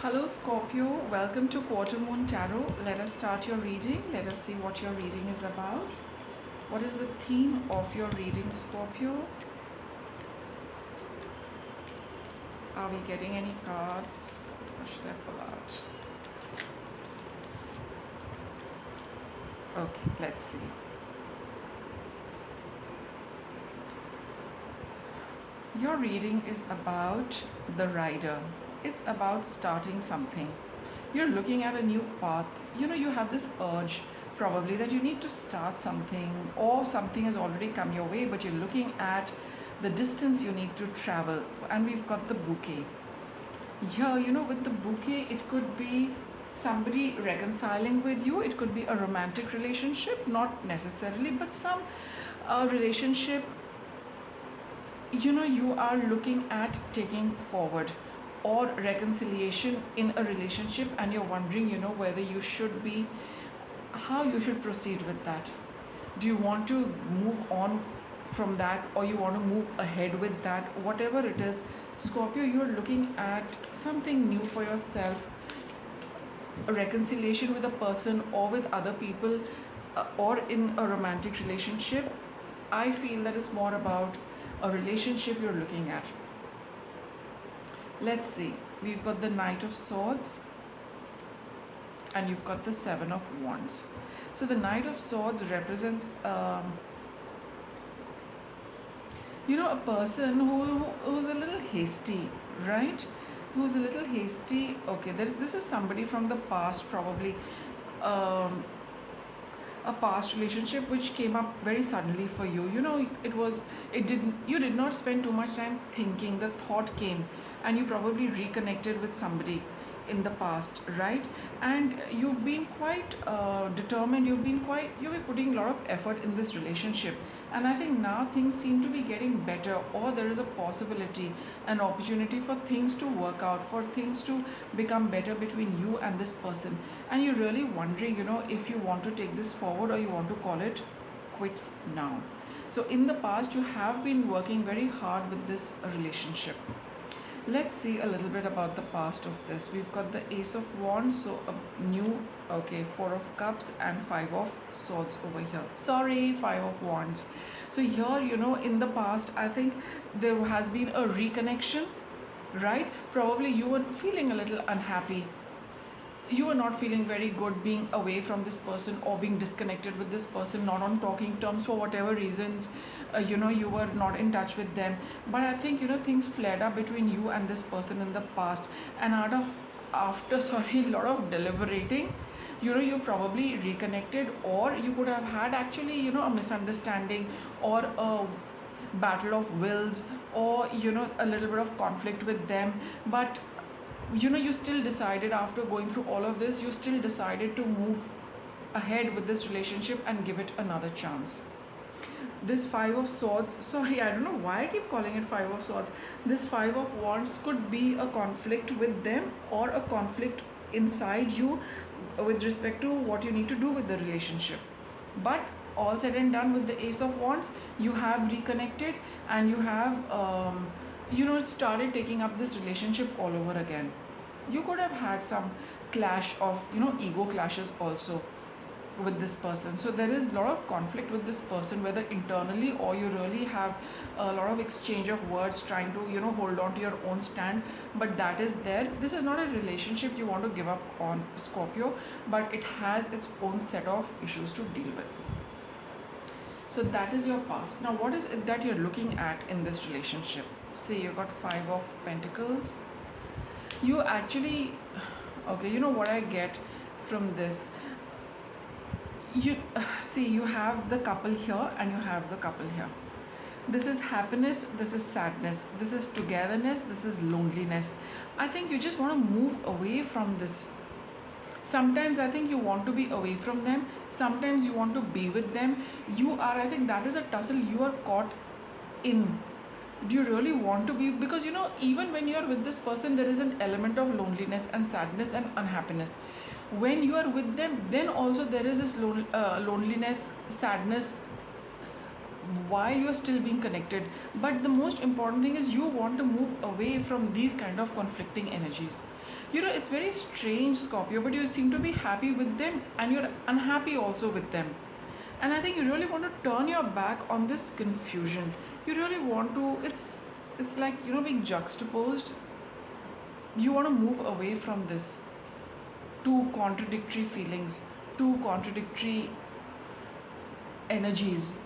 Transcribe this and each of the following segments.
Hello Scorpio, welcome to Quarter Moon Tarot. Let us start your reading. Let us see what your reading is about. What is the theme of your reading, Scorpio? Are we getting any cards? Or should I pull out? Okay, let's see. Your reading is about the rider. It's about starting something. You're looking at a new path. You have this urge probably that you need to start something, or something has already come your way, but you're looking at the distance you need to travel. And we've got the bouquet. Here, with the bouquet, it could be somebody reconciling with you, it could be a romantic relationship, not necessarily, but some relationship you are looking at taking forward, or reconciliation in a relationship, and you're wondering whether you should be, how you should proceed with that. Do you want to move on from that, or you want to move ahead with that? Whatever it is, Scorpio, you're looking at something new for yourself, a reconciliation with a person or with other people, or in a romantic relationship. I feel that it's more about a relationship you're looking at. Let's see. We've got the Knight of Swords and you've got the Seven of Wands. So the Knight of Swords represents a person who's a little hasty, right? Who's a little hasty. Okay, this is somebody from the past, probably. Um, a past relationship which came up very suddenly for you. You did not spend too much time thinking. The thought came and you probably reconnected with somebody in the past, right? And you've been quite determined. You've been putting a lot of effort in this relationship, and I think now things seem to be getting better, or there is a possibility, an opportunity for things to work out, for things to become better between you and this person. And you're really wondering, if you want to take this forward, or you want to call it quits now. So in the past you have been working very hard with this relationship. Let's see a little bit about the past of this. We've got the Ace of Wands, so a new, okay, Four of Cups and Five of Swords over here. Sorry, Five of Wands. So here, in the past, I think there has been a reconnection, right? Probably you were feeling a little unhappy. You were not feeling very good being away from this person, or being disconnected with this person, not on talking terms for whatever reasons. You were not in touch with them, but I think things flared up between you and this person in the past, and after sorry, a lot of deliberating, you probably reconnected, or you could have had actually a misunderstanding, or a battle of wills, or a little bit of conflict with them. But you still decided, after going through all of this, you still decided to move ahead with this relationship and give it another chance. This Five of Swords, sorry, I don't know why I keep calling it Five of Swords. This Five of Wands could be a conflict with them, or a conflict inside you with respect to what you need to do with the relationship. But all said and done, with the Ace of Wands, you have reconnected, and you have started taking up this relationship all over again. You could have had some clash of ego clashes also with this person. So there is a lot of conflict with this person, whether internally, or you really have a lot of exchange of words, trying to hold on to your own stand. But that is there. This is not a relationship you want to give up on, Scorpio, but it has its own set of issues to deal with. So that is your past. Now what is it that you're looking at in this relationship? Say you got Five of Pentacles. You actually, okay, what I get from this, you see, you have the couple here and you have the couple here. This is happiness, this is sadness, this is togetherness, this is loneliness. I think you just want to move away from this. Sometimes I think you want to be away from them, sometimes you want to be with them. I think that is a tussle you are caught in. Do you really want to be? Because even when you are with this person, there is an element of loneliness and sadness and unhappiness. When you are with them, then also there is this loneliness, sadness, while you're still being connected. But the most important thing is you want to move away from these kind of conflicting energies. It's very strange, Scorpio, but you seem to be happy with them and you're unhappy also with them. And I think you really want to turn your back on this confusion. You really want to, it's like, being juxtaposed. You want to move away from this two contradictory feelings, two contradictory energies,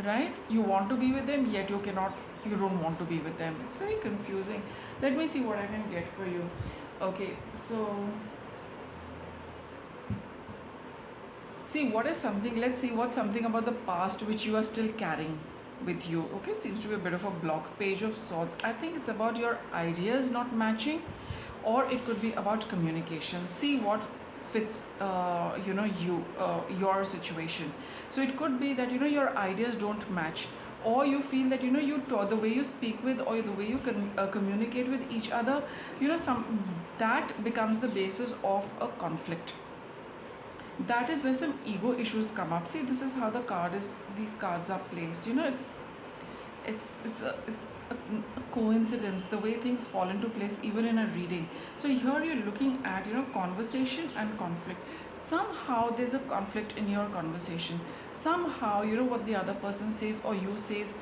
right? You want to be with them, yet you don't want to be with them. It's very confusing. Let me see what I can get for you. Okay, so see what is something, let's see what's something about the past which you are still carrying with you. Okay, it seems to be a bit of a block. Page of Swords. I think it's about your ideas not matching, or it could be about communication. See what fits your situation. So it could be that your ideas don't match, or you feel that the way you speak with, or the way you can communicate with each other, some that becomes the basis of a conflict. That is where some ego issues come up. See, this is how these cards are placed. It's a coincidence the way things fall into place even in a reading. So here you're looking at conversation and conflict. Somehow there's a conflict in your conversation. Somehow what the other person says or you says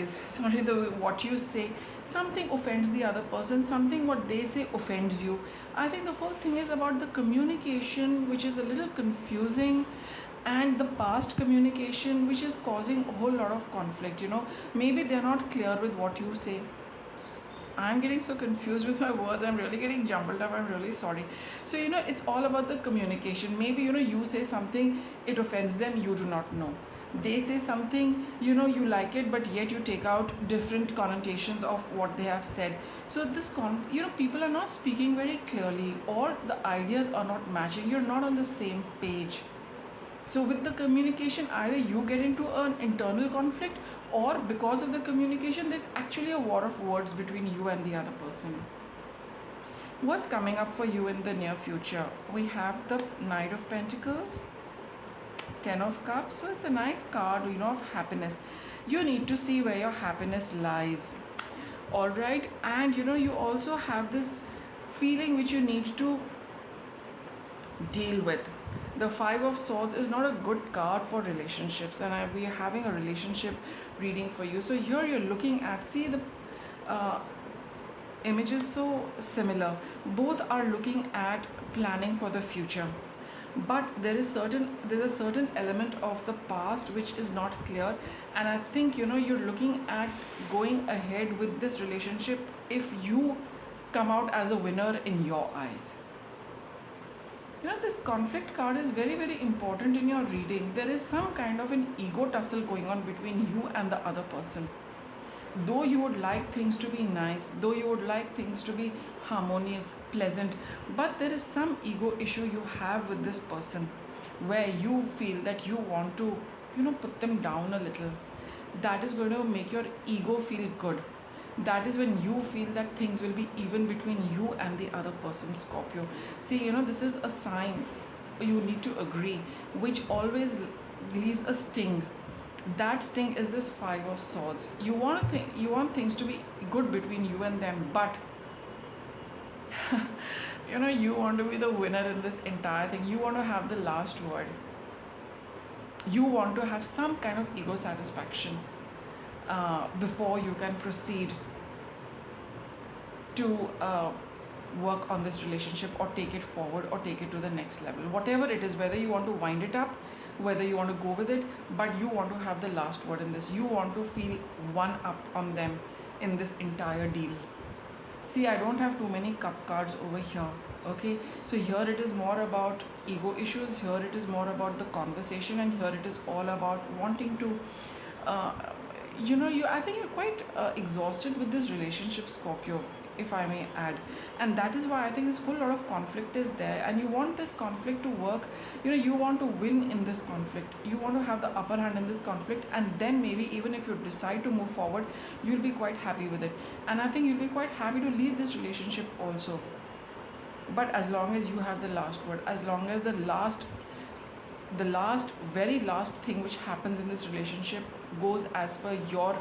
sorry, the what you say, something offends the other person, something what they say offends you. I think the whole thing is about the communication, which is a little confusing, and the past communication, which is causing a whole lot of conflict. Maybe they're not clear with what you say. I'm getting so confused with my words. I'm really getting jumbled up. I'm really sorry. So, it's all about the communication. Maybe, you say something, it offends them, you do not know. They say something, you like it, but yet you take out different connotations of what they have said. So, people are not speaking very clearly, or the ideas are not matching. You're not on the same page. So with the communication, either you get into an internal conflict, or because of the communication, there's actually a war of words between you and the other person. What's coming up for you in the near future? We have the Knight of Pentacles, Ten of Cups. So it's a nice card, of happiness. You need to see where your happiness lies. All right. And you also have this feeling which you need to deal with. The Five of Swords is not a good card for relationships, and we are having a relationship reading for you. So here you're looking at, see the images so similar. Both are looking at planning for the future, but there's a certain element of the past which is not clear, and I think you're looking at going ahead with this relationship if you come out as a winner in your eyes. This conflict card is very, very important in your reading. There is some kind of an ego tussle going on between you and the other person. Though you would like things to be nice, though you would like things to be harmonious, pleasant, but there is some ego issue you have with this person where you feel that you want to, put them down a little. That is going to make your ego feel good. That is when you feel that things will be even between you and the other person, Scorpio. See, this is a sign you need to agree, which always leaves a sting. That sting is this Five of Swords. You want things to be good between you and them, but you want to be the winner in this entire thing. You want to have the last word. You want to have some kind of ego satisfaction before you can proceed to work on this relationship, or take it forward, or take it to the next level. Whatever it is, whether you want to wind it up, whether you want to go with it, but you want to have the last word in this. You want to feel one up on them in this entire deal. See, I don't have too many cup cards over here. Okay, so here it is more about ego issues, here it is more about the conversation, and here it is all about wanting to I think you're quite exhausted with this relationship, Scorpio, if I may add. And that is why I think this whole lot of conflict is there, and you want this conflict to work. You want to win in this conflict. You want to have the upper hand in this conflict, and then maybe even if you decide to move forward, you'll be quite happy with it. And I think you'll be quite happy to leave this relationship also. But as long as you have the last word, as long as the last the last, very last thing which happens in this relationship goes as per your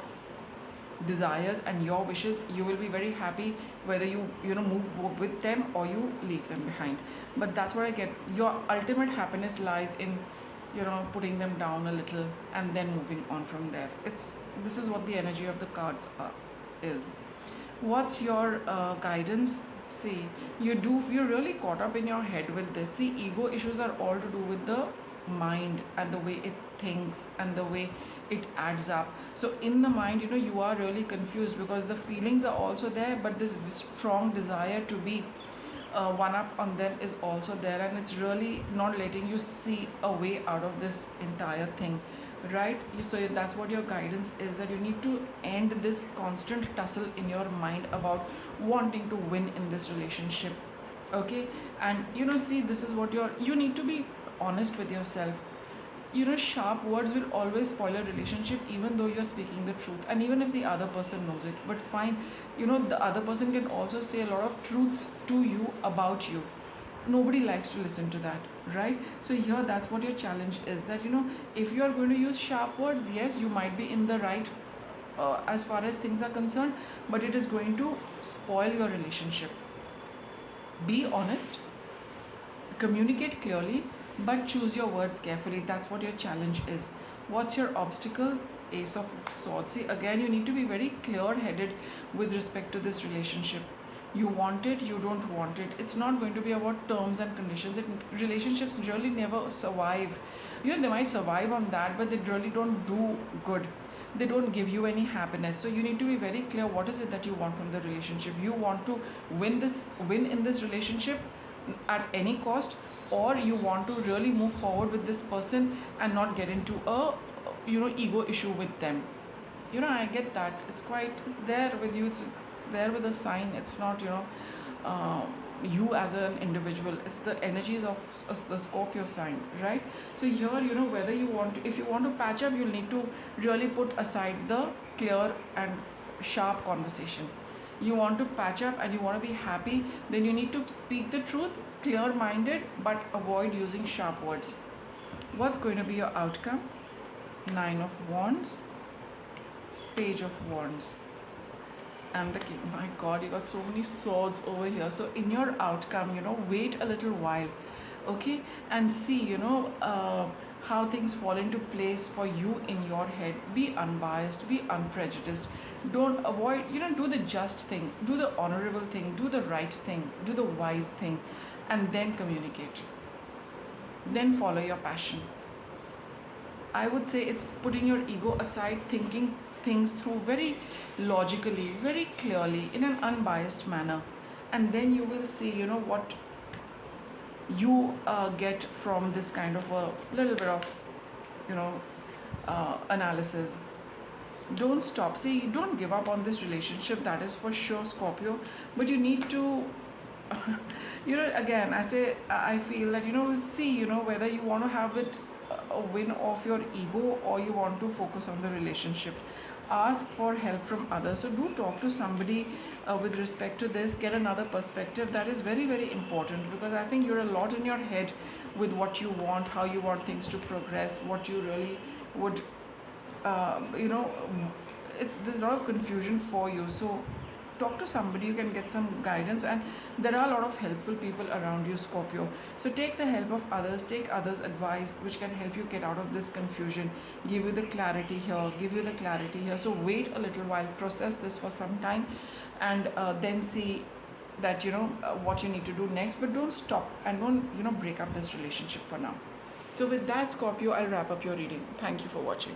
desires and your wishes. You will be very happy whether you move with them or you leave them behind. But that's what I get. Your ultimate happiness lies in putting them down a little and then moving on from there. It's This is what the energy of the cards is. What's your guidance? See, you're really caught up in your head with this. See, ego issues are all to do with the mind and the way it thinks and the way it adds up. So in the mind, you are really confused because the feelings are also there, but this strong desire to be one up on them is also there, and it's really not letting you see a way out of this entire thing, right? So that's what your guidance is, that you need to end this constant tussle in your mind about wanting to win in this relationship. Okay. And see, this is what you need to be honest with yourself. Sharp words will always spoil a relationship, even though you're speaking the truth, and even if the other person knows it. But fine, the other person can also say a lot of truths to you about you. Nobody likes to listen to that, right? So here, that's what your challenge is, that if you are going to use sharp words, yes, you might be in the right as far as things are concerned, but it is going to spoil your relationship. Be honest, communicate clearly, but choose your words carefully. That's what your challenge is. What's your obstacle? Ace of Swords. See, again, you need to be very clear headed with respect to this relationship. You want it, you don't want it. It's not going to be about terms and conditions. Relationships really never survive. They might survive on that, but they really don't do good. They don't give you any happiness. So you need to be very clear, what is it that you want from the relationship. You want to win in this relationship at any cost, or you want to really move forward with this person and not get into a ego issue with them. I get that. It's there with you. It's there with a sign. It's not uh, you as an individual. It's the energies of the Scorpio sign, right? So here, whether if you want to patch up, you'll need to really put aside the clear and sharp conversation. You want to patch up and you want to be happy, then you need to speak the truth, clear minded, but avoid using sharp words. What's going to be your outcome? Nine of Wands, Page of Wands, and the King. My God, you got so many swords over here. So in your outcome, wait a little while, okay, and see how things fall into place for you in your head. Be unbiased, be unprejudiced. Don't avoid, do the just thing, do the honorable thing, do the right thing, do the wise thing, and then communicate. Then follow your passion. I would say it's putting your ego aside, thinking things through very logically, very clearly, in an unbiased manner. And then you will see, what you get from this kind of a little bit of, analysis. Don't stop. See, don't give up on this relationship, that is for sure, Scorpio. But you need to, again, I feel that, see, whether you want to have it a win of your ego or you want to focus on the relationship. Ask for help from others. So do talk to somebody with respect to this. Get another perspective. That is very, very important, because I think you're a lot in your head with what you want, how you want things to progress, what you really would, there's a lot of confusion for you. So talk to somebody, you can get some guidance, and there are a lot of helpful people around you, Scorpio. So take the help of others, take others' advice, which can help you get out of this confusion, give you the clarity here. So wait a little while, process this for some time, and then see that what you need to do next. But don't stop, and don't break up this relationship for now. So with that, Scorpio, I'll wrap up your reading. Thank you for watching.